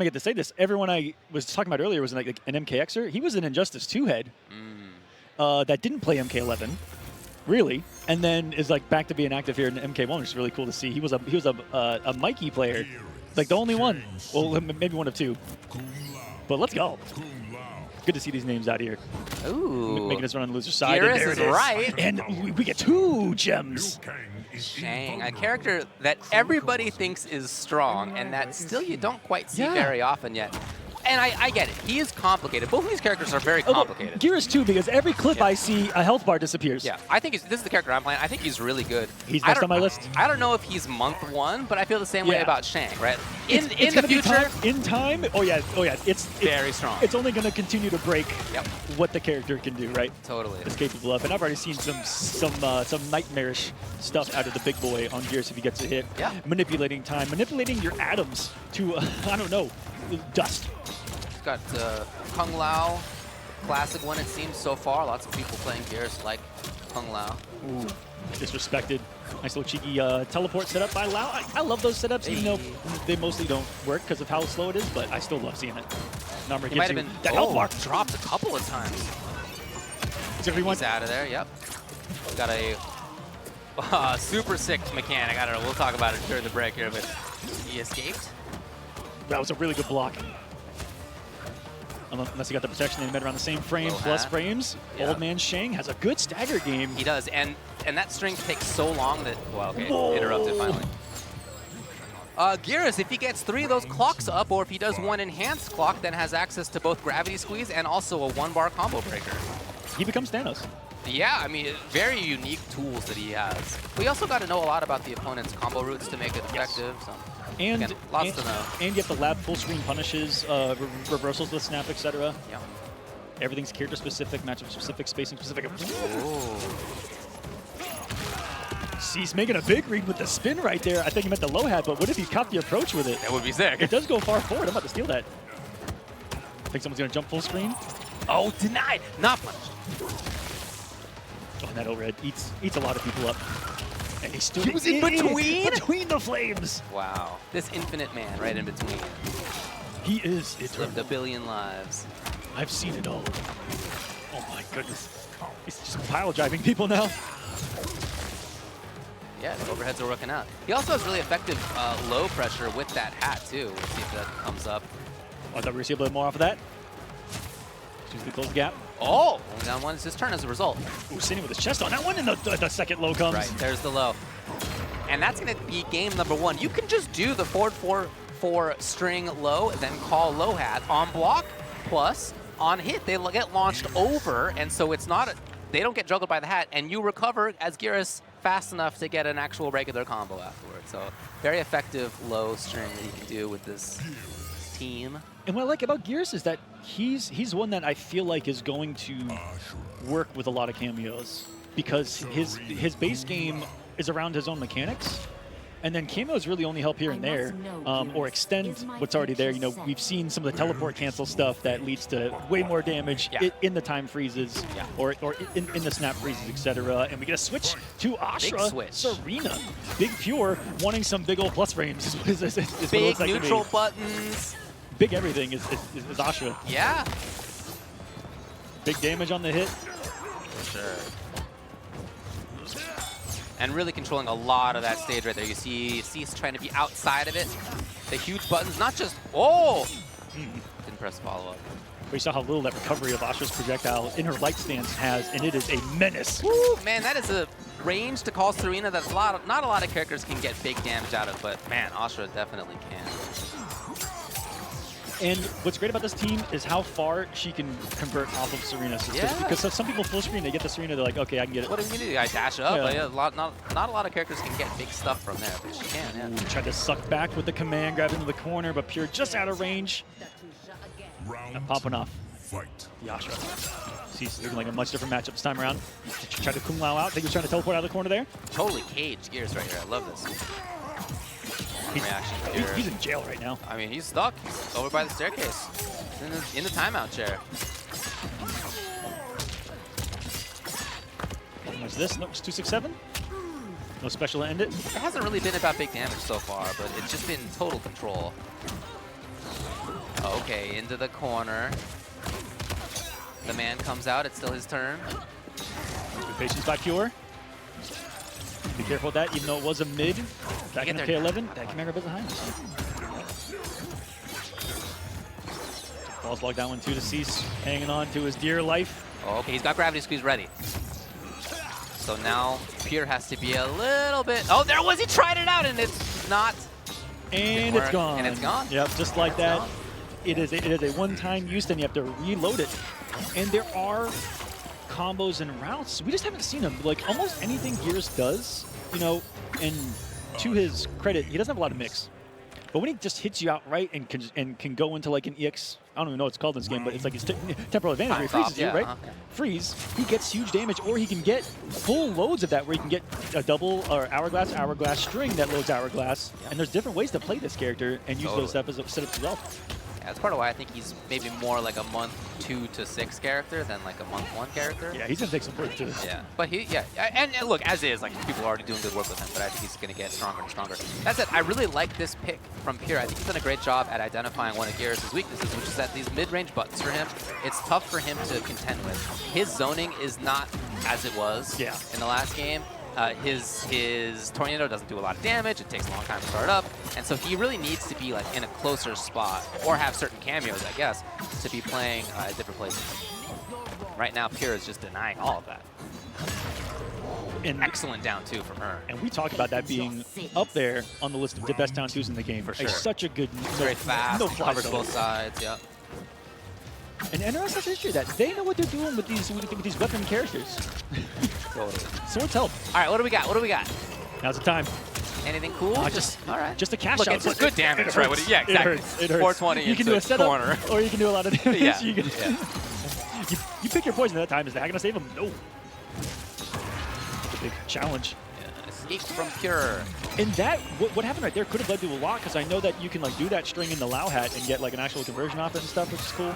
I get to say this. Everyone I was talking about earlier was like an MKXer. He was an Injustice 2 head that didn't play MK11, really, and then is like back to being active here in MK1, which is really cool to see. He was a Mikey player, like the only one. Well, maybe one of two. But let's go. Good to see these names out here. Ooh. Making us run on the loser side. Geras is right. And we get 2 gems. Shang, a character that everybody thinks is strong and that still you don't quite see very often yet. And I get it. He is complicated. Both of these characters are very complicated. Geras too, because every clip I see, a health bar disappears. Yeah, I think this is the character I'm playing. I think he's really good. He's next on my list. I don't know if he's month 1, but I feel the same way about Shang, right? In the future, in time, oh yeah, it's very strong. It's only going to continue to break what the character can do, right? Totally. It's capable of, and I've already seen some nightmarish stuff out of the big boy on Geras if he gets a hit. Yeah. Manipulating time, manipulating your atoms to I don't know, dust. Got Kung Lao, classic one it seems so far. Lots of people playing Geras like Kung Lao. Ooh, disrespected. Nice little cheeky teleport set up by Lao. I love those setups, even though they mostly don't work because of how slow it is, but I still love seeing it. Number He might have been that health bar dropped a couple of times. He's out of there, yep. Got a super sick mechanic. I don't know, we'll talk about it during the break here, but he escaped. That was a really good block. Unless he got the protection, they met around the same frame, plus frames. Old man Shang has a good stagger game. He does, and that string takes so long that, well, okay, interrupted finally. Geras, if he gets 3 of those clocks up, or if he does 1 enhanced clock, then has access to both gravity squeeze and also a 1-bar combo breaker. He becomes Thanos. Yeah, I mean, very unique tools that he has. We also got to know a lot about the opponent's combo routes to make it effective. So. And again, lots to know. And you have the lab full screen punishes, reversals with snap, etc. Yeah. Everything's character specific, matchup specific, spacing specific. He's making a big read with the spin right there. I think he meant the low hat, but what if he caught the approach with it? That would be sick. It does go far forward. I'm about to steal that. I think someone's going to jump full screen. Oh, denied. Not punished. Oh, and that overhead eats a lot of people up. And he stood was in between? Between the flames. Wow. This infinite man right in between. He is eternal. Lived a billion lives. I've seen it all. Oh my goodness. He's just pile driving people now. Yeah, the overheads are working out. He also has really effective low pressure with that hat too. Let's see if that comes up. I thought we were going to see a little more off of that. Choose to close the gap. Oh, only down 1 is his turn as a result. Ooh, sitting with his chest on that one, and the second low comes. Right, there's the low. And that's going to be game number 1. You can just do the forward 4 string low, then call low hat on block, plus on hit. They get launched over, and so it's not, they don't get juggled by the hat, and you recover as Geras fast enough to get an actual regular combo afterwards. So very effective low string that you can do with this team. And what I like about Geras is that he's one that I feel like is going to work with a lot of cameos, because his base game is around his own mechanics, and then cameos really only help here and there, or extend what's already there. You know, we've seen some of the teleport cancel stuff that leads to way more damage in the time freezes, or in the snap freezes, etc. And we get a switch to Ashrah. Serena, big pure, wanting some big old plus frames. is big neutral buttons. Big everything is Ashrah. Yeah. Big damage on the hit. For sure. And really controlling a lot of that stage right there. You see Cease trying to be outside of it. The huge buttons, not just, didn't press follow-up. We saw how little that recovery of Ashrah's projectile in her light stance has, and it is a menace. Woo, man, that is a range to call Serena that not a lot of characters can get big damage out of, but man, Ashrah definitely can. And what's great about this team is how far she can convert off of Serena. Because some people full screen, they get the Serena, they're like, okay, I can get it. What are you going to do? I dash up? Not a lot of characters can get big stuff from there, but she can, Ooh, tried to suck back with the command, grab into the corner, but Pure just out of range. And popping off. The Ashrah. He's looking like a much different matchup this time around. Tried to Kung Lao out. I think he was trying to teleport out of the corner there. Totally caged Geras right here. I love this. He's in jail right now. I mean, he's stuck. He's over by the staircase. In the timeout chair. What's this? No, it's 267. No special to end it. It hasn't really been about big damage so far, but it's just been total control. Okay, into the corner. The man comes out. It's still his turn. Good patience by Pure. Be careful with that, even though it was a mid. Back in K11, that commander bit behind us. Balls locked down 1-2 to Cease, hanging on to his dear life. Okay, he's got Gravity Squeeze ready. So now Pure has to be a little bit. Oh, there was. He tried it out, and it's not. And it's gone. And it's gone. Yep, just like that. Gone. It is a one-time use, then you have to reload it. And there are combos and routes. We just haven't seen him. Like, almost anything Geras does, you know, and to his credit, he doesn't have a lot of mix. But when he just hits you outright and can go into like an EX, I don't even know what it's called in this game, but it's like his temporal advantage where he freezes you, right? Freeze, he gets huge damage, or he can get full loads of that where he can get a double or hourglass string that loads hourglass. And there's different ways to play this character and use those stuff as a setup as well. Yeah, that's part of why I think he's maybe more like a month 2 to 6 character than like a month 1 character. Yeah, he's gonna take some work too. Yeah, but and look, as is, like people are already doing good work with him, but I think he's gonna get stronger and stronger. That said, I really like this pick from Pure. I think he's done a great job at identifying one of Geras' weaknesses, which is that these mid-range buttons for him, it's tough for him to contend with. His zoning is not as it was in the last game. His Tornado doesn't do a lot of damage. It takes a long time to start up. And so he really needs to be like in a closer spot or have certain cameos, I guess, to be playing at different places. Right now, Pure is just denying all of that. And excellent down 2 from her. And we talked about that being up there on the list of the best down 2s in the game. For sure. Such a good, very fast, covers both sides, yeah. And NRS has history that they know what they're doing with these weapon characters. Totally. Swords help. All right, what do we got? What do we got? Now's the time. Anything cool? All right. Just a cash out. It's just good damage, right? Yeah, exactly. It hurts. 420 you can do a setup, corner. or you can do a lot of damage. Yeah. You pick your poison at that time. Is that going to save him? No. It's a big challenge. Yeah, escape from Pure. And that, what happened right there could have led to a lot, because I know that you can like do that string in the Lao hat and get like an actual conversion off it and stuff, which is cool.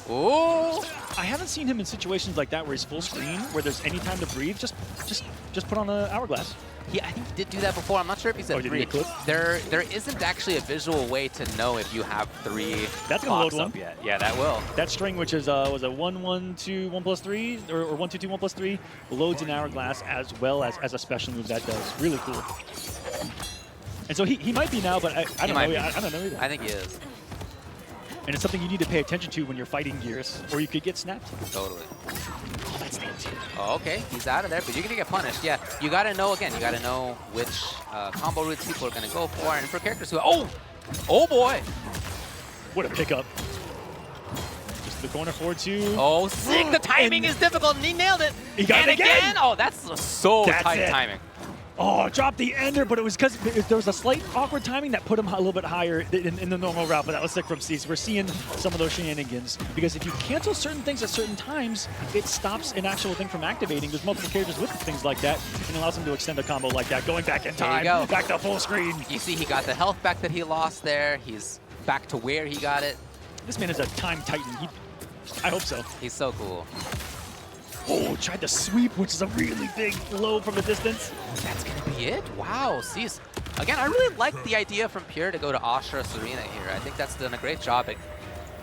Ooh. I haven't seen him in situations like that where he's full screen, where there's any time to breathe. Just put on the hourglass. I think he did do that before. I'm not sure if he said 3. There isn't actually a visual way to know if you have 3 That's gonna load one. yet. Yeah, that will. That string, which is was a 1-1-2 1+3 or 1-2-2 1+3, loads an hourglass as well as a special move that does. Really cool. And so he might be now, but I don't know. I don't know either. I think he is. And it's something you need to pay attention to when you're fighting Geras, or you could get snapped. Totally. Oh, that's nasty. Oh, okay, he's out of there, but you're gonna get punished. Yeah, you gotta know again. You gotta know which combo routes people are gonna go for, and for characters who oh boy, what a pickup! Just the corner 4-2. Oh, sick! The timing is difficult, and he nailed it. He got it again. Oh, that's so tight timing. Oh, dropped the ender, but it was because there was a slight awkward timing that put him a little bit higher in the normal route, but that was sick from Cease. We're seeing some of those shenanigans, because if you cancel certain things at certain times, it stops an actual thing from activating. There's multiple characters with things like that, and allows them to extend a combo like that, going back in time, back to full screen. You see he got the health back that he lost there. He's back to where he got it. This man is a time titan. I hope so. He's so cool. Oh, tried the sweep, which is a really big blow from the distance. That's going to be it? Wow, Cease. Again, I really like the idea from Pure to go to Ashrah Serena here. I think that's done a great job at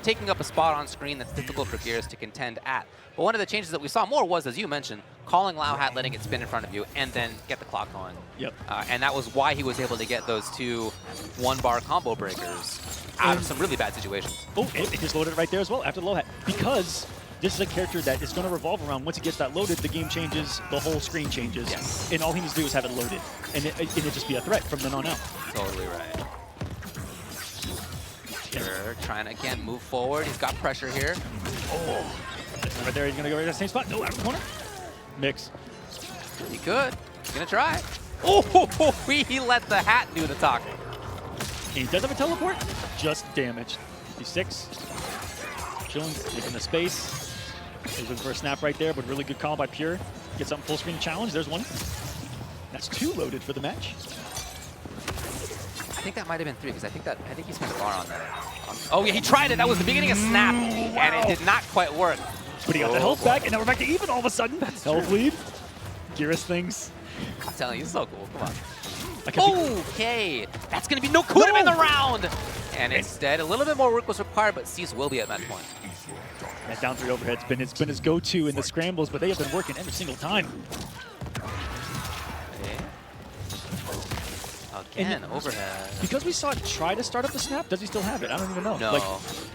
taking up a spot on screen that's difficult for Geras to contend at. But one of the changes that we saw more was, as you mentioned, calling Lao Hat, letting it spin in front of you, and then get the clock going. Yep. And that was why he was able to get those 2 one-bar combo breakers out of some really bad situations. Oh, it just loaded right there as well after the low hat. Because this is a character that is going to revolve around. Once it gets that loaded, the game changes, the whole screen changes. Yes. And all he needs to do is have it loaded. And it just be a threat from then on out. Totally right. Pure trying to, again, move forward. He's got pressure here. Oh, right there, he's going to go right to the same spot. No, out of the corner. Mix. He could. He's going to try. Oh, he let the hat do the talking. And he does have a teleport, just damaged. 56. Chilling, taking the space. He's looking for a snap right there, but really good call by Pure. Get something full screen challenge. There's one. That's 2 loaded for the match. I think that might have been 3, because I think he spent a bar on that. Oh yeah, he tried it. That was the beginning of snap, and it did not quite work. But he got the health back, and now we're back to even all of a sudden. Health lead. Geras things. I'm telling you, it's so cool. Come on. Okay, that's going to be no could have been the round. And instead, a little bit more work was required, but Cease will be at match point. That down 3 overhead's been his go-to in the scrambles, but they have been working every single time. Again, overhead. Because we saw it try to start up the snap, does he still have it? I don't even know. No. Like,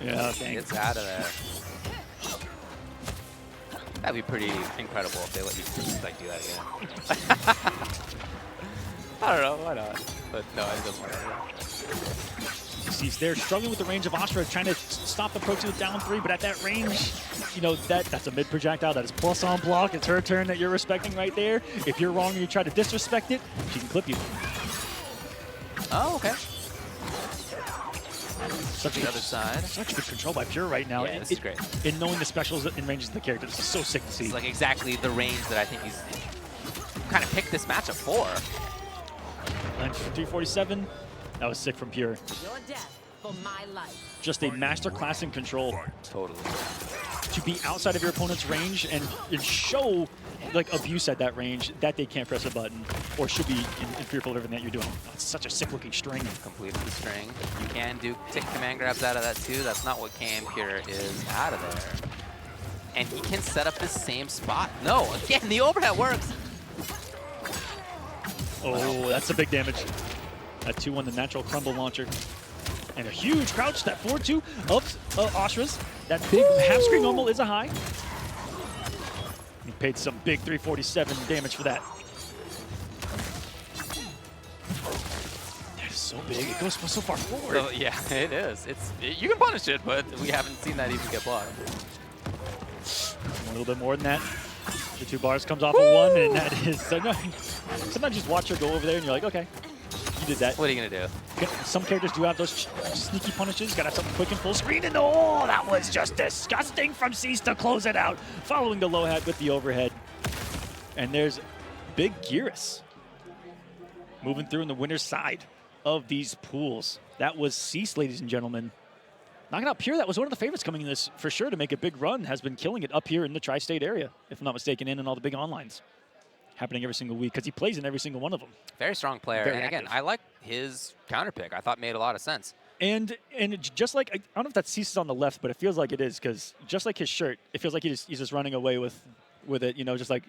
yeah, dang. It's out of there. That'd be pretty incredible if they let you like do that again. I don't know, why not? But no, it doesn't matter. He's there struggling with the range of Ashrah, trying to stop the approach with down 3, but at that range, you know, that's a mid projectile. That is plus on block. It's her turn that you're respecting right there. If you're wrong and you try to disrespect it, she can clip you. Oh, okay. Such the other side. Such good control by Pure right now. Yeah, this is great. In knowing the specials and ranges of the character, this is so sick to see. It's like exactly the range that I think he's kind of picked this matchup for. 347. That was sick from Pure. Your death for my life. Just a master class in control. Totally. To be outside of your opponent's range and show like abuse at that range that they can't press a button or should be in fearful of everything that you're doing. It's such a sick looking string. Completed the string. You can take command grabs out of that too. That's not what KM Pure is out of there. And he can set up the same spot. No, again, the overhead works. Oh, that's a big damage. That 2-1, the natural crumble launcher. And a huge crouch, that 4-2 of Ashrah's. That big half screen normal is a high. He paid some big 347 damage for that. That is so big, it goes so far forward. So, yeah, it is. You can punish it, but we haven't seen that even get blocked. A little bit more than that. The 2 bars comes off of 1, and that is... sometimes you just watch her go over there, and you're like, okay, you did that. What are you going to do? Some characters do have those sneaky punishes. Got to have something quick and full screen. And oh, that was just disgusting from Cease to close it out. Following the low hat with the overhead. And there's big Geras moving through in the winner's side of these pools. That was Cease, ladies and gentlemen. Knocking out Pure, that was one of the favorites coming in this for sure to make a big run. Has been killing it up here in the tri-state area, if I'm not mistaken, in all the big onlines. Happening every single week because he plays in every single one of them. Very strong player. Very and again, active. I like his counter pick. I thought made a lot of sense. And just like, I don't know if that Cease is on the left, but it feels like it is because just like his shirt, it feels like he's just running away with it, you know, just like